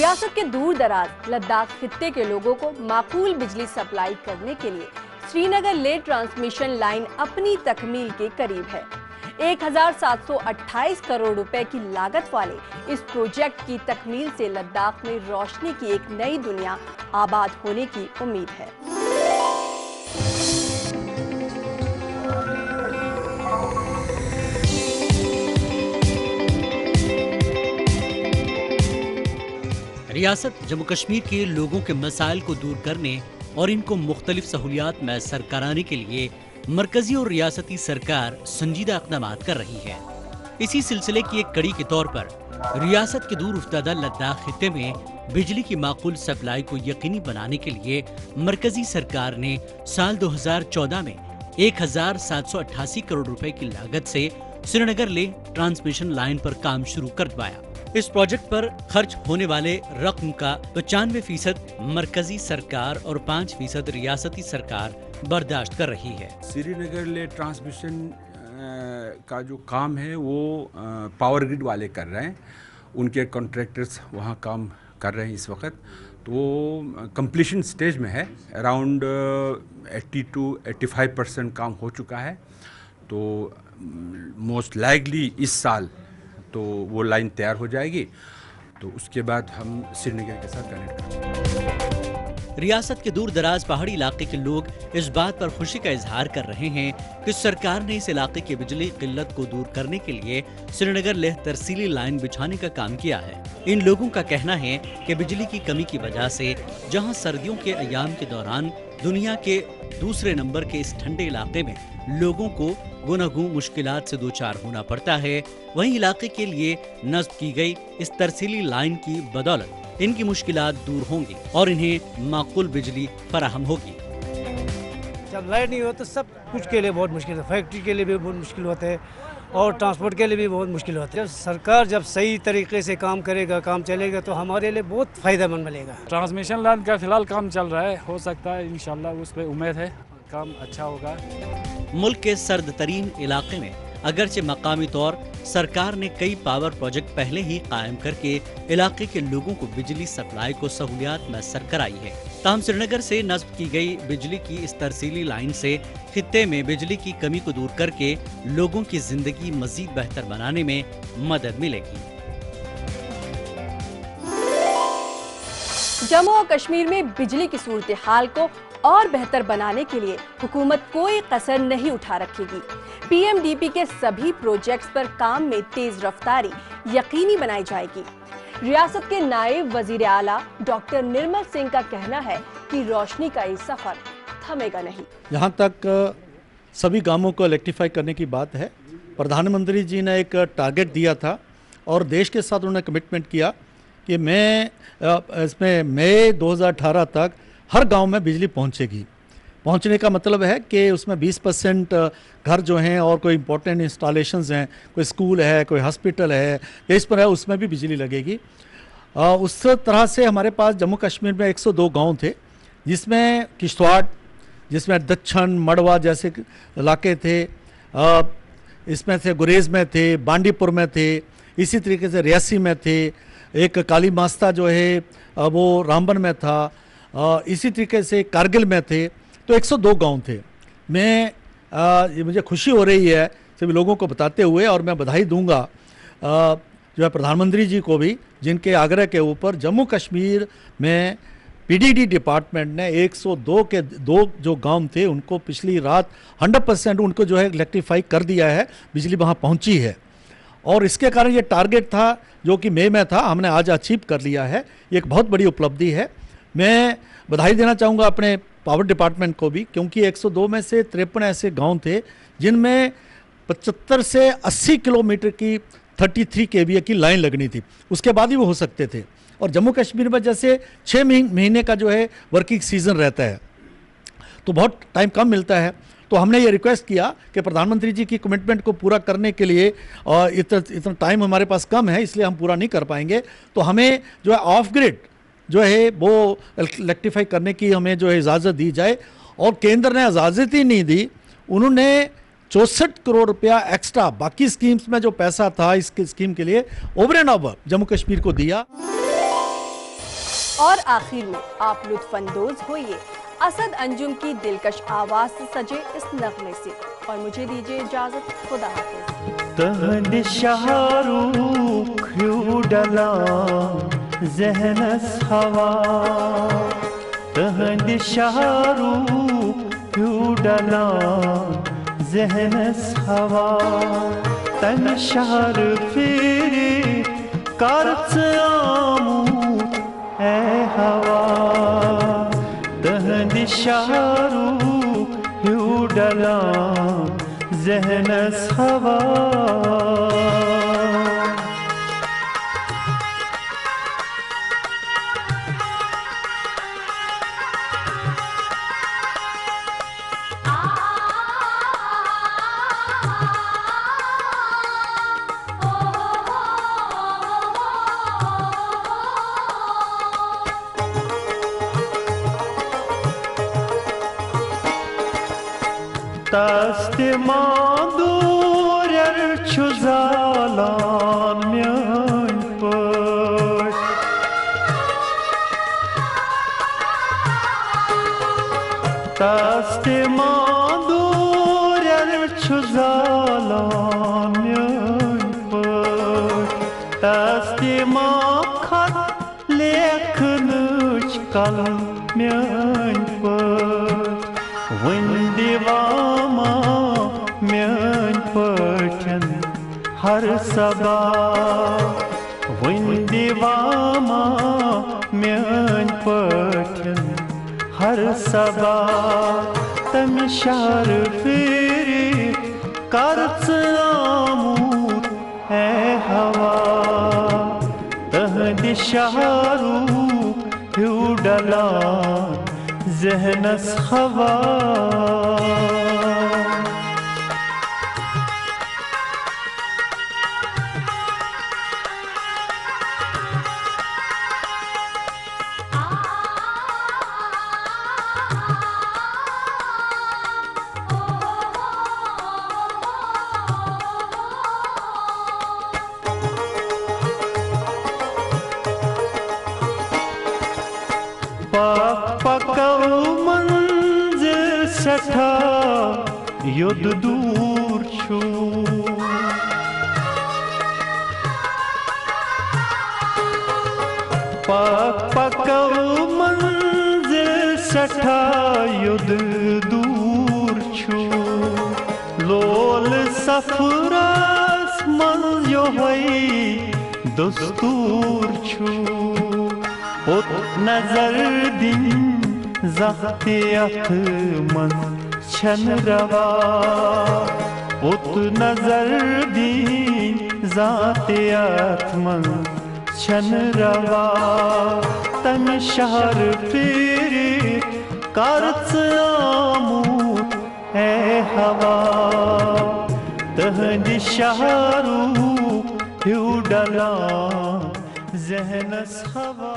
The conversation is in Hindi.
रियासत के दूर दराज लद्दाख खित्ते के लोगों को माकूल बिजली सप्लाई करने के लिए श्रीनगर लेह ट्रांसमिशन लाइन अपनी तकमील के करीब है। 1728 करोड़ रुपए की लागत वाले इस प्रोजेक्ट की तकमील से लद्दाख में रोशनी की एक नई दुनिया आबाद होने की उम्मीद है। रियासत जम्मू कश्मीर के लोगों के मसाइल को दूर करने और इनको मुख्तलिफ सहूलियात मैसर कराने के लिए मरकजी और रियासती सरकार संजीदा इक़दाम कर रही है। इसी सिलसिले की एक कड़ी के तौर पर रियासत के दूर उफ्तादा लद्दाख खित्ते में बिजली की माकूल सप्लाई को यकीनी बनाने के लिए मरकजी सरकार ने साल 2014 में 1788 करोड़ रुपए की लागत से श्रीनगर लेह ट्रांसमिशन लाइन पर काम शुरू करवाया। इस प्रोजेक्ट पर खर्च होने वाले रकम का 95% मरकजी सरकार और 5% रियासती सरकार बर्दाश्त कर रही है। श्रीनगर ले ट्रांसमिशन का जो काम है वो पावर ग्रिड वाले कर रहे हैं, उनके कॉन्ट्रैक्टर्स वहाँ काम कर रहे हैं इस वक्त, तो वो कंप्लीशन स्टेज में है। अराउंड 80 to 85% काम हो चुका है, तो मोस्ट लाइकली इस साल तो वो लाइन तैयार हो जाएगी, तो उसके बाद हम श्रीनगर के साथ कनेक्ट करेंगे। रियासत के दूर दराज पहाड़ी इलाके के लोग इस बात पर खुशी का इजहार कर रहे हैं कि सरकार ने इस इलाके की बिजली किल्लत को दूर करने के लिए श्रीनगर लेह तरसीली लाइन बिछाने का काम किया है। इन लोगों का कहना है कि बिजली की कमी की वजह से जहां सर्दियों के अयाम के दौरान दुनिया के दूसरे नंबर के इस ठंडे इलाके में लोगों को गुनागू मुश्किलात से दो चार होना पड़ता है, वहीं इलाके के लिए नस्ब की गई इस तरसीली लाइन की बदौलत इनकी मुश्किलात दूर होंगी और इन्हें माकूल बिजली फराहम होगी। जब लाइट नहीं हो तो सब कुछ के लिए बहुत मुश्किल है, फैक्ट्री के लिए भी बहुत मुश्किल होता है और ट्रांसपोर्ट के लिए भी बहुत मुश्किल होता है। जब सरकार जब सही तरीके से काम करेगा, काम चलेगा, तो हमारे लिए बहुत फायदेमंद मिलेगा। ट्रांसमिशन लाइन का फिलहाल काम चल रहा है, हो सकता है इंशाल्लाह उस पर उम्मीद है काम अच्छा होगा। मुल्क के सर्द तरीन इलाके में अगरचे मकामी तौर सरकार ने कई पावर प्रोजेक्ट पहले ही कायम करके इलाके के लोगों को बिजली सप्लाई को सहूलियात मैसर कराई है। ताहम श्रीनगर से नस्ब की गई बिजली की इस तरसीली लाइन से खित्ते में बिजली की कमी को दूर करके लोगों की जिंदगी मजीद बेहतर बनाने में मदद मिलेगी। जम्मू और कश्मीर में बिजली की सूरत हाल को और बेहतर बनाने के लिए हुकूमत कोई कसर नहीं उठा रखेगी। पीएमडीपी के सभी प्रोजेक्ट्स पर काम में तेज रफ्तारी यकीनी बनाई जाएगी। रियासत के नायब वजीर आला डॉक्टर निर्मल सिंह का कहना है कि रोशनी का ये सफर थमेगा नहीं। यहाँ तक सभी गांवों को इलेक्ट्रीफाई करने की बात है। प्रधानमंत्री जी ने एक टारगेट दिया था और देश के साथ उन्होंने कमिटमेंट किया कि इसमें मई 2018 तक हर गांव में बिजली पहुंचेगी। पहुंचने का मतलब है कि उसमें 20% घर जो हैं और कोई इंपॉर्टेंट इंस्टॉलेशंस हैं, कोई स्कूल है, कोई हॉस्पिटल है, इस पर है, उसमें भी बिजली लगेगी। उस तरह से हमारे पास जम्मू कश्मीर में 102 गांव थे, जिसमें किश्तवाड़, जिसमें दक्षिण मड़वा जैसे इलाके थे, इसमें से गुरेज में थे, बांडीपुर में थे, इसी तरीके से रियासी में थे, एक काली मास्ता जो है वो रामबन में था, इसी तरीके से कारगिल में थे। तो 102 गांव थे। मुझे खुशी हो रही है सभी लोगों को बताते हुए, और मैं बधाई दूंगा जो है प्रधानमंत्री जी को भी, जिनके आग्रह के ऊपर जम्मू कश्मीर में पीडीडी डिपार्टमेंट ने 102 के 2 जो गांव थे उनको पिछली रात 100% उनको जो है इलेक्ट्रीफाई कर दिया है, बिजली वहाँ पहुँची है। और इसके कारण ये टारगेट था जो कि मई में था, हमने आज अचीव कर लिया है। ये एक बहुत बड़ी उपलब्धि है। मैं बधाई देना चाहूँगा अपने पावर डिपार्टमेंट को भी, क्योंकि 102 में से 53 ऐसे गांव थे जिनमें 75 से 80 किलोमीटर की 33 kVA की लाइन लगनी थी, उसके बाद ही वो हो सकते थे। और जम्मू कश्मीर में जैसे 6 महीने का जो है वर्किंग सीजन रहता है, तो बहुत टाइम कम मिलता है। तो हमने ये रिक्वेस्ट किया कि प्रधानमंत्री जी की कमिटमेंट को पूरा करने के लिए इतना टाइम हमारे पास कम है, इसलिए हम पूरा नहीं कर पाएंगे, तो हमें जो है ऑफ ग्रिड जो है वो इलेक्ट्रीफाई करने की हमें जो है इजाज़त दी जाए। और केंद्र ने इजाज़त ही नहीं दी, उन्होंने 64 करोड़ रुपया एक्स्ट्रा बाकी स्कीम्स में जो पैसा था इस स्कीम के लिए over and over Jammu Kashmir को दिया। और आखिर में आप लुत्फानंदोज होइए असद अंजुम की दिलकश आवाज से सजे इस नगमे से। और मुझे दीजिए इजाजत, खुदा हाफिज। तहद शाहरुख डला जहनस हवा, तहद शाहरुख डला जहनस हवा, तन शहर फेरे करच आमूत ए हवा, तहद शाहरुख डला जहनस हवा। Taste madur çuzalan myan pır, taste madur çuzalan myan pır, taste makhat lekhnıç kal myan pır, वंदिवामा म्यान पठन हर सबा, वंदिवामा म्यान पठन हर सबा, तम शार फेरे करच आमूत है हवा, तहद शाहरुख डला जहनस हवा। पकव मंजिल सठा युद्ध दूर छू, पकव मंजिल सठा युद्ध दूर छू, लोल सफरास मंज यो हई दस्तूर छू, उत नजर दिन ज़ातियत मन छन रवा, उत नजर दिन ज़ातियत मन छन रवा, तन शहर फेरे करच आमूत है हवा, तहद शाहरुख डला जहनस हवा।